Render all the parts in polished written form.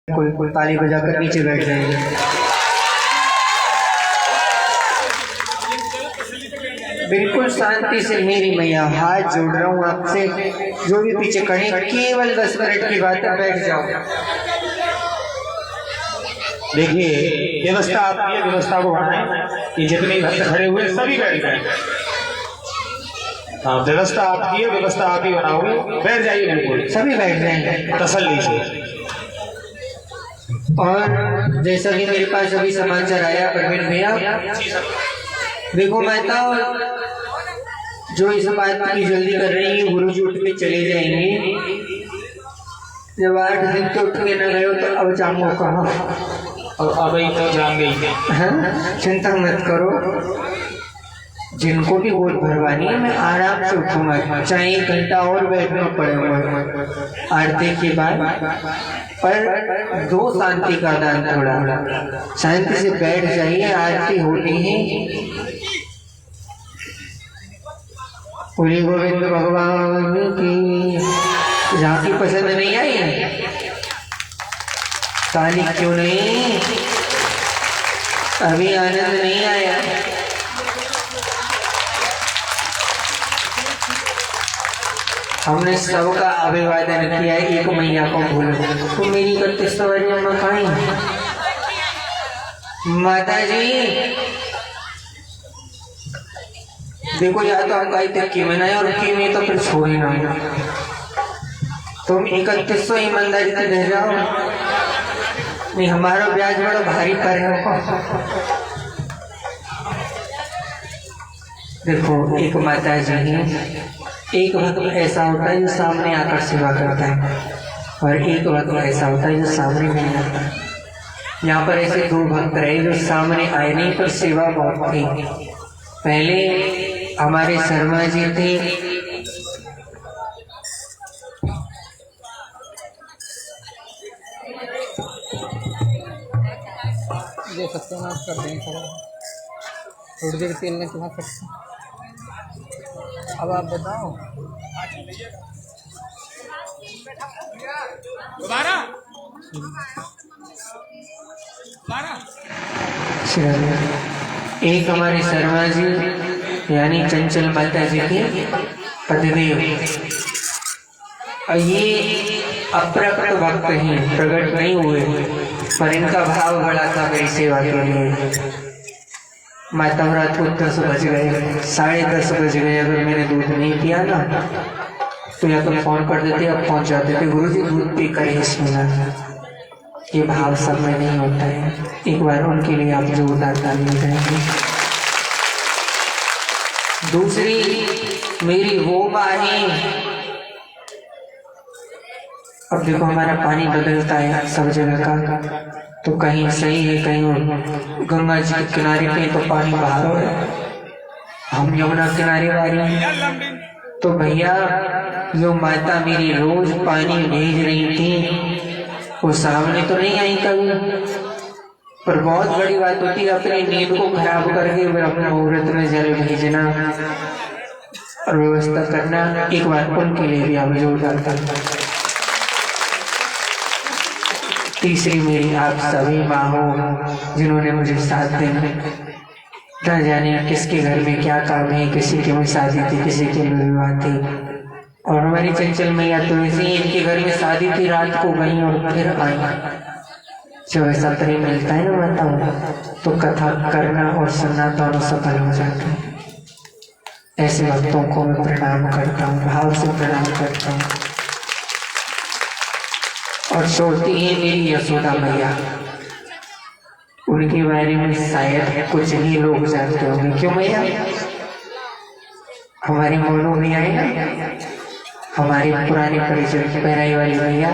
कोई ताली बजाकर नीचे बैठ जाएंगे। बिल्कुल शांति से मेरी मैया हाथ जोड़ रहा हूँ आपसे, जो भी पीछे खड़े केवल 10 मिनट की बात है, बैठ जाओ। देखिए व्यवस्था आपकी व्यवस्था को बढ़ाएं। ये जितने भक्त खड़े हुए सभी बैठ जाएं। हाँ, व्यवस्था आपकी है, व्यवस्था आप ही बनाओगे। बैठ जाइए, बिल्कुल सभी बैठ जाएंगे तसल्ली से। और जैसा कि मेरे पास अभी समाचार आया प्रवीण भैया, देखो मेहता जो इस बात की जल्दी कर रही है, गुरु जी उठ के चले जाएंगे। जब 8 दिन तो उठ के न गए तो अब जाऊंगा कहाँ? और अब ही तो जान गई है। चिंता मत करो, जिनको भी गोद भरवानी है मैं आराम से उठूंगा, चाहे 1 घंटा और बैठना पड़ेगा आरती के बाद। पर दो शांति का दान, थोड़ा शांति से बैठ जाइए, आरती होनी है। बोले गोविंद भगवान की। झांकी पसंद नहीं आई? ताली क्यों नहीं? अभी आनंद नहीं आया? हमने सबका अभिवादन किया, एक मैया को भूल तो मेरी करते सवारियां मकाई। माता जी देखो, या तो हम कहते हैं कि में नहीं और कि में तो फिर छोड़ ही नहीं। तुम 3100 ईमानदारी से दे जाओ, नहीं हमारा ब्याज बड़ा भारी पर है। देखो एक माता जी है, एक भक्त ऐसा होता है जो सामने आकर सेवा करता है, और एक भक्त ऐसा होता है जो सामने नहीं आता है। यहाँ पर ऐसे 2 भक्त रहे जो सामने आए नहीं, पर सेवा बहुत थी। पहले हमारे शर्मा जी थे, ये सत्यानाश कर दें थोड़ी देर तेल में चला सकते। अब आप बताओ दोबारा। एक हमारे शर्मा जी यानी चंचल माता जी के पतिदेव, और ये अप्रकट भक्त हैं, प्रकट नहीं हुए, पर इनका भाव बड़ा था मेरी सेवा के लिए। माता रात को 10 बज गए, 10:30 बज गए, अगर मैंने दूध नहीं पिया ना तो या तो फोन कर देते, अब पहुंच जाते थे, गुरु जी दूध पी कर ही सुना। ये भाव सब में नहीं होता है। एक बार उनके लिए आप जोरदार ताली देंगे। दूसरी मेरी वो बाहें, अब देखो हमारा पानी बदलता है सब जगह का, तो कहीं सही है, कहीं गंगा जी के किनारे पे तो पानी बाहर हो रहा है, हम यमुना किनारे वाले हैं। तो भैया जो माता मेरी रोज पानी भेज रही थी वो सामने तो नहीं आई कभी, पर बहुत बड़ी बात होती है अपनी नींद को खराब करके अपने मुहूर्त में जल भेजना और व्यवस्था करना। एक बार उनके लिए भी आप जोरदार करना। तीसरी मेरी आप सभी माँ हो जिन्होंने मुझे साथ देना, न जाने किसके घर में क्या काम है, किसी के में शादी थी, किसी के में विवाह थी। और हमारी चंचल मैया तो ऐसे ही, इनके घर में शादी थी, रात को गई और फिर आई। जब ऐसा प्रेम मिलता है ना माताओं, तो कथा करना और सुनना दोनों सफल हो जाते हैं। ऐसे भक्तों को मैं प्रणाम करता हूँ, भाव से प्रणाम करता हूँ। और छोड़ती है मेरी यशोदा मैया, उनके बारे में शायद कुछ ही लोग जानते होंगे। क्यों मैया? हमारी मोनू भी आई ना, हमारी पुरानी परिचय की पहराई वाली भैया,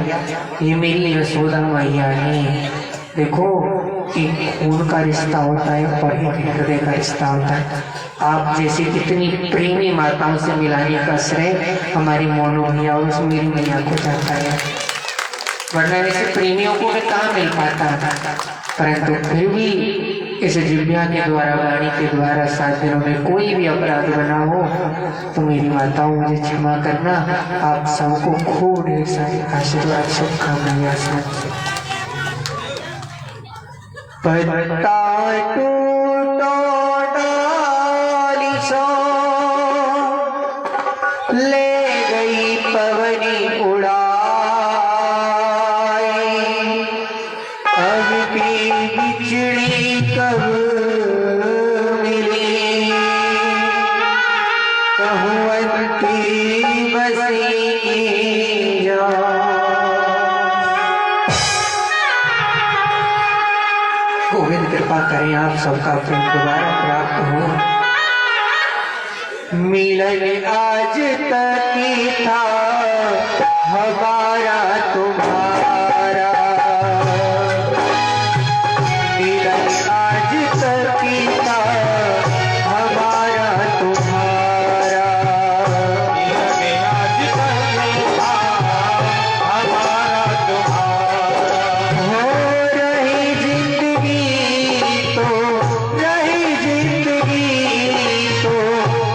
ये मेरी यशोदा मैया है। देखो एक खून का रिश्ता होता है और एक हृदय का रिश्ता होता है। आप जैसी कितनी प्रेमी माताओं से मिलाने का श्रेय हमारी मोनू भैया और उस मेरी मैया को जाता है, वरना ऐसे प्रेमियों को भी कहाँ मिल पाता है। परंतु फिर भी इस जिव्या के द्वारा, वाणी के द्वारा 7 दिनों में कोई भी अपराध बना हो तो मेरी माताओं मुझे क्षमा करना। आप सबको खूब ढेर सारे आशीर्वाद, शुभकामनाएं। पत्ता टूटो डाली सो ले गई पवनी उड़ाई, अब भी बिछड़ी कब मिली, कहूँ अंतिम बसी जा। गोविंद कृपा करें आप सबका प्रेम दोबारा प्राप्त हो। मिलन आज तक ही था हमारा तुम्हारा, मिलन आज तक ही था हमारा तुम्हारा, मिलन आज तक ही था हमारा तुम्हारा। हो रही जिंदगी तो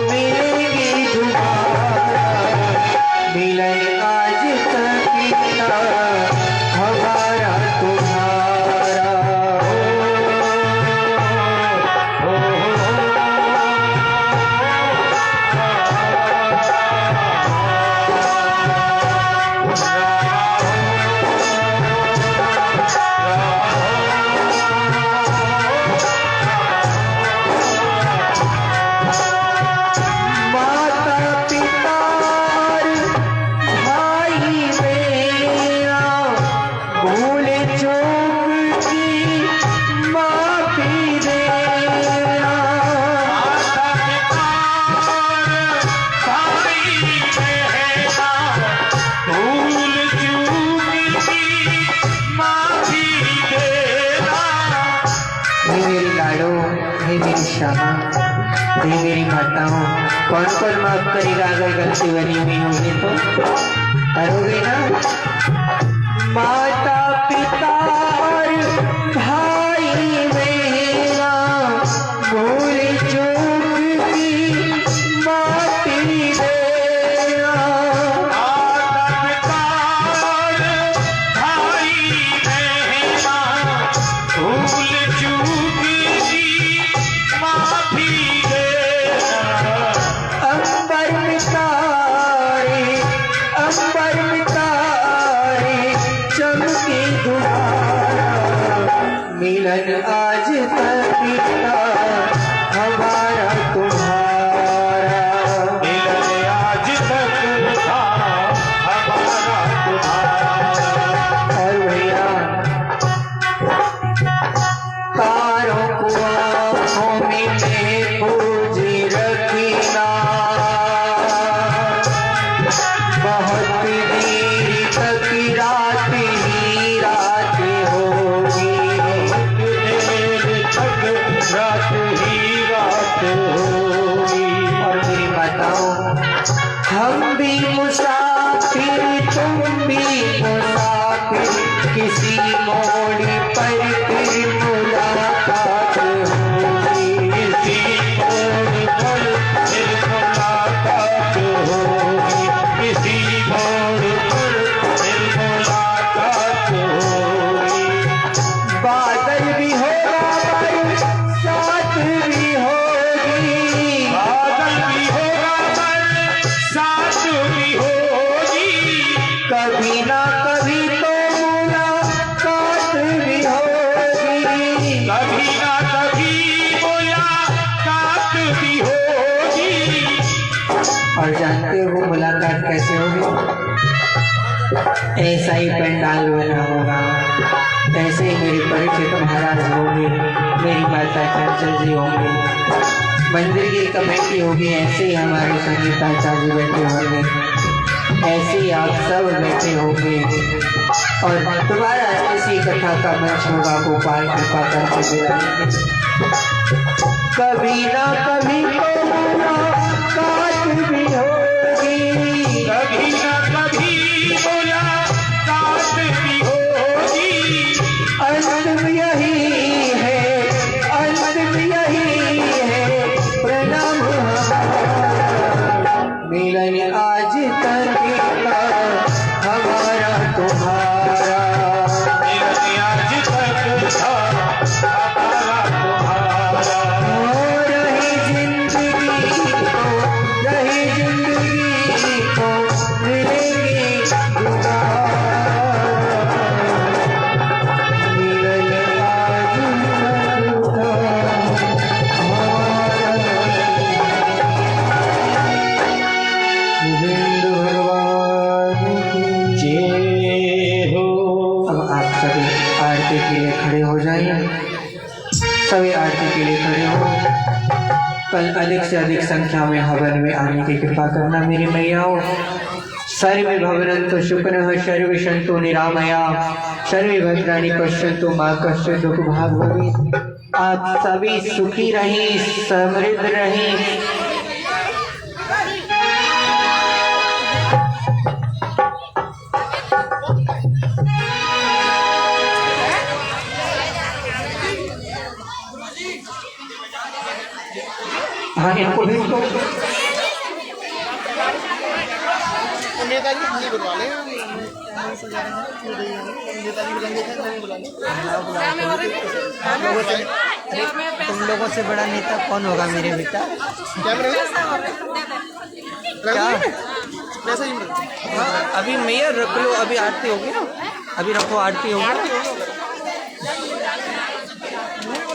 मिलेगी दोबारा, मिलन आज तक ही था हमारा तुम्हारा। माता पिता भाई मेरा भूल चूक की माफी देना, माता पिता भाई बहना भूल चूक की माफी देना। हे मेरी लाडो, हे मेरी श्यामा, हे मेरी माताओं, कौन कौन माफ करेगा अगर गलती बनी हुई होगी तो? करोगे ना? माता पिता और भाई मेरा भूल चूक की माफी देना, माता पिता भाई बहना भूल चूक की माफी देना। अंबर में तारे चमके दोबारा, मिलन आज तक ही था हमारा तुम्हारा, मिलन आज तक था हमारा तुम्हारा। और भैया तारों को आँखों में पूजी रखना, बहुत देर तक रात ही रात होगी, देर तक रात ही रात होगी। और मेरी माताओं, हम भी मुसाफिर तुम भी मुसाफिर, किसी मोड़ पर फिर मुलाकात होगी, किसी मोड़ पर फिर मुलाकात होगी, किसी मोड़ पर फिर मुलाकात होगी। बादल भी होगा बरसात भी होगी, बादल भी होगा बरसात भी होगी, कभी ना कभी तो मुलाकात भी होगी, कभी ना कभी मुलाकात भी होगी। और जानते हो मुलाकात कैसे होगी? ऐसा ही पंडाल बना होगा, ऐसे ही मेरे परिचित महाराज होंगे, मेरी माता चंचल जी होंगे, मंदिर की कमेटी होगी, ऐसे ही हमारे संगीताचार्य बैठे होंगे, ऐसे ही आप सब बैठे होंगे, और तुम्हारा इसी कथा का मंच होगा, गोपाल कृपा करके बुलाएंगे। कभी ना कभी तो मुलाकात भी होगी, कभी ना कभी मुलाकात भी होगी। अंत यही है, अंत यही है, प्रणाम हमारा, मिलन आज तक का हमारा तुम्हारा, मिलन आज तक था लेंगे दुआ। मिलन आज खुदा गोविंद भगवान की जय हो। अब आप सभी आरती के लिए खड़े हो जाइए। सभी आरती के लिए खड़े हो। कल अधिक से अधिक संख्या में हवन में आने की कृपा करना मेरी मैयाओं। सर्वे भवन्तु सुखिनः सर्वे सन्तु निरामया सर्वे भद्राणि पश्यन्तु मा कश्चित् दुःखभाग् भवेत्। आप सभी सुखी रहें, समृद्ध रहें। हाँ, इनको भी तो नेताजी खाली बुलवा लें, नेताजी को लंगे थे बुला लें। तुम लोगों से बड़ा नेता कौन होगा मेरे बेटा? क्या हाँ, अभी मेयर रख लो, अभी आरती होगी ना, अभी रखो आरती होगी।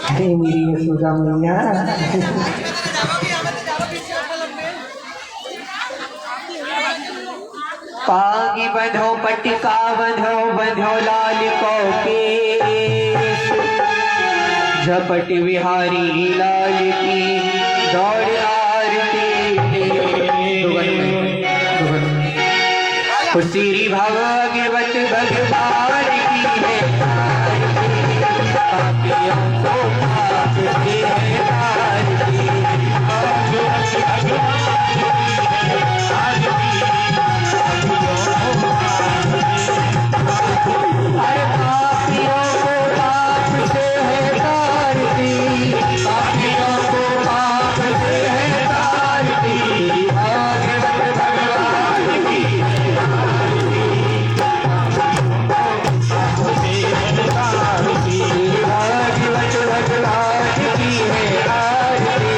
अरे मेरी यशोदा मैया। पागी बंधो पटिका बंधो बंधो लाल को केश। झपट बिहारी लाल की दौड़ आरती। श्री भागवत भगवान की है पापियों को पाप की है आरती। अरे पापियों को पाप से है तारती। पापियों को पाप से है तारती। भागवत भगवान की भागवत भगवान की है आरती।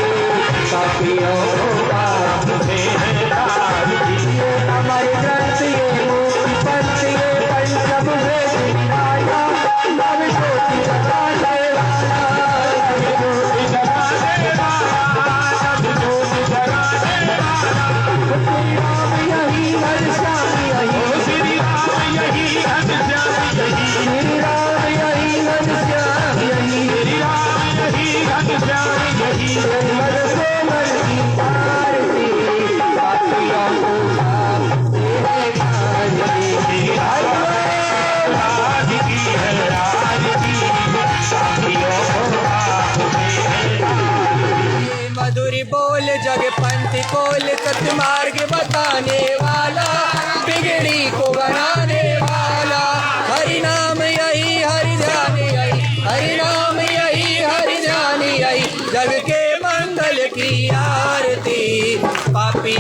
पापियों को पाप से है तारती। हमारे ग्रंथ ये मुक्ति पंथ ये पंचम है सिद्धाया। नव ज्योति जगाने वाला, नव ज्योति जगाने वाला, नव ज्योति जगाने वाला। श्री राम यही घनश्याम यही, श्री राम यही घनश्याम यही, श्री राम यही घनश्याम यही, श्री राम यही घनश्याम यही। मन से मन की आरती। पापियों को पाप से है तारती। राज की है आरती। पापियों को पाप से है तारती। मधुरी बोल जग पंथ कोल सत मार्ग बताने वाला, बिगड़ी को बनाने वाला।